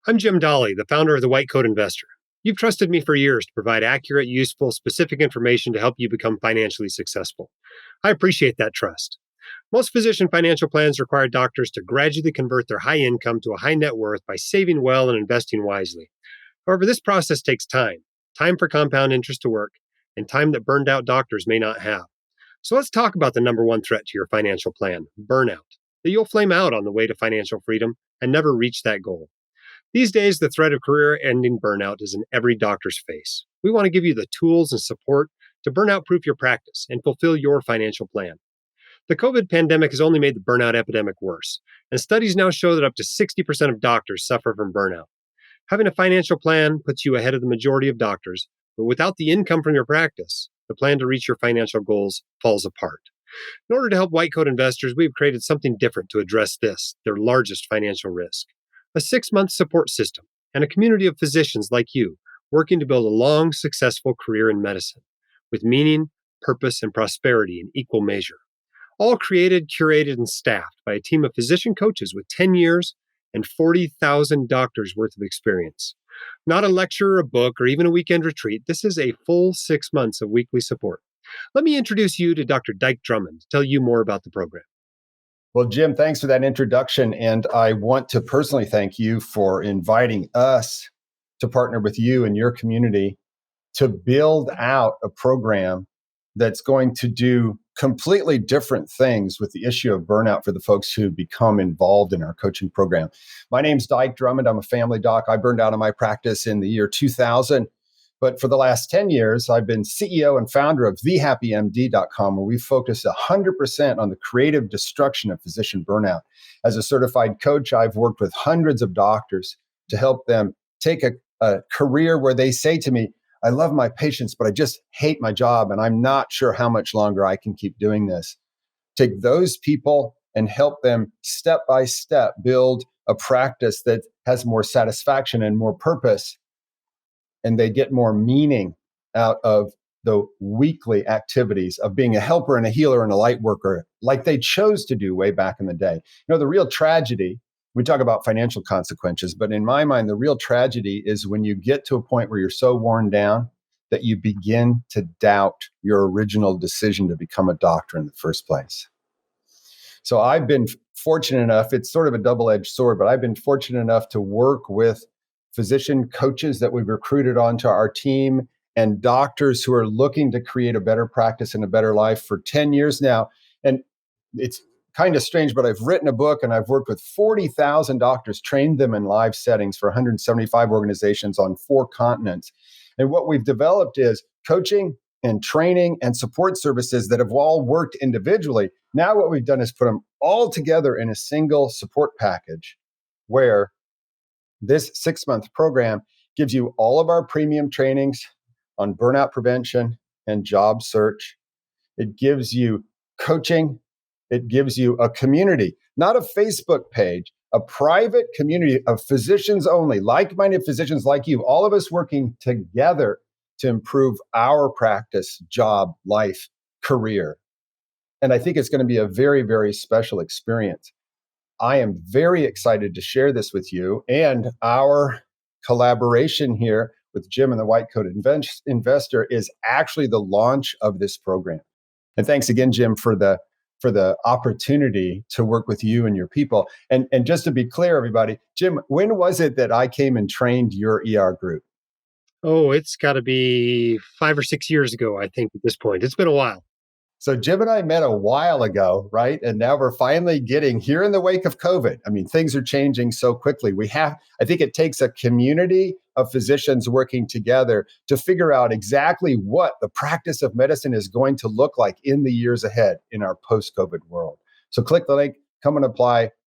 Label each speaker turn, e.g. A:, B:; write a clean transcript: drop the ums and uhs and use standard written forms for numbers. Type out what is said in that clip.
A: I'm Jim Dahle, the founder of the White Coat Investor. You've trusted me for years to provide accurate, useful, specific information to help you become financially successful. I appreciate that trust. Most physician financial plans require doctors to gradually convert their high income to a high net worth by saving well and investing wisely. However, this process takes time for compound interest to work, and time that burned out doctors may not have. So let's talk about the number one threat to your financial plan, burnout, that you'll flame out on the way to financial freedom and never reach that goal. These days, the threat of career-ending burnout is in every doctor's face. We want to give you the tools and support to burnout-proof your practice and fulfill your financial plan. The COVID pandemic has only made the burnout epidemic worse, and studies now show that up to 60% of doctors suffer from burnout. Having a financial plan puts you ahead of the majority of doctors, but without the income from your practice, the plan to reach your financial goals falls apart. In order to help white coat investors, we've created something different to address this, their largest financial risk. A 6-month support system and a community of physicians like you working to build a long, successful career in medicine with meaning, purpose, and prosperity in equal measure. All created, curated, and staffed by a team of physician coaches with 10 years and 40,000 doctors worth of experience. Not a lecture, a book, or even a weekend retreat. This is a full 6 months of weekly support. Let me introduce you to Dr. Dike Drummond to tell you more about the program.
B: Well, Jim, thanks for that introduction. And I want to personally thank you for inviting us to partner with you and your community to build out a program that's going to do completely different things with the issue of burnout for the folks who become involved in our coaching program. My name's Dike Drummond. I'm a family doc. I burned out of my practice in the year 2000. But for the last 10 years, I've been CEO and founder of TheHappyMD.com, where we focus 100% on the creative destruction of physician burnout. As a certified coach, I've worked with hundreds of doctors to help them take a career where they say to me, I love my patients, but I just hate my job, and I'm not sure how much longer I can keep doing this. Take those people and help them step by step build a practice that has more satisfaction and more purpose, and they get more meaning out of the weekly activities of being a helper and a healer and a light worker like they chose to do way back in the day. The real tragedy, we talk about financial consequences, but in my mind, the real tragedy is when you get to a point where you're so worn down that you begin to doubt your original decision to become a doctor in the first place. So I've been fortunate enough, it's sort of a double-edged sword, but I've been fortunate enough to work with physician coaches that we've recruited onto our team and doctors who are looking to create a better practice and a better life for 10 years now. And it's kind of strange, but I've written a book and I've worked with 40,000 doctors, trained them in live settings for 175 organizations on 4 continents. And what we've developed is coaching and training and support services that have all worked individually. Now what we've done is put them all together in a single support package where this 6-month program gives you all of our premium trainings on burnout prevention and job search. It gives you coaching. It gives you a community, not a Facebook page, a private community of physicians only, like-minded physicians like you, all of us working together to improve our practice, job, life, career. And I think it's going to be a very, very special experience. I am very excited to share this with you, and our collaboration here with Jim and the White Coat Investor is actually the launch of this program. And thanks again, Jim, for the opportunity to work with you and your people. And just to be clear, everybody, Jim, when was it that I came and trained your ER group?
A: Oh, it's got to be 5 or 6 years ago, I think, at this point. It's been a while.
B: So Jim and I met a while ago, right? And now we're finally getting here in the wake of COVID. I mean, things are changing so quickly. I think it takes a community of physicians working together to figure out exactly what the practice of medicine is going to look like in the years ahead in our post-COVID world. So click the link, come and apply.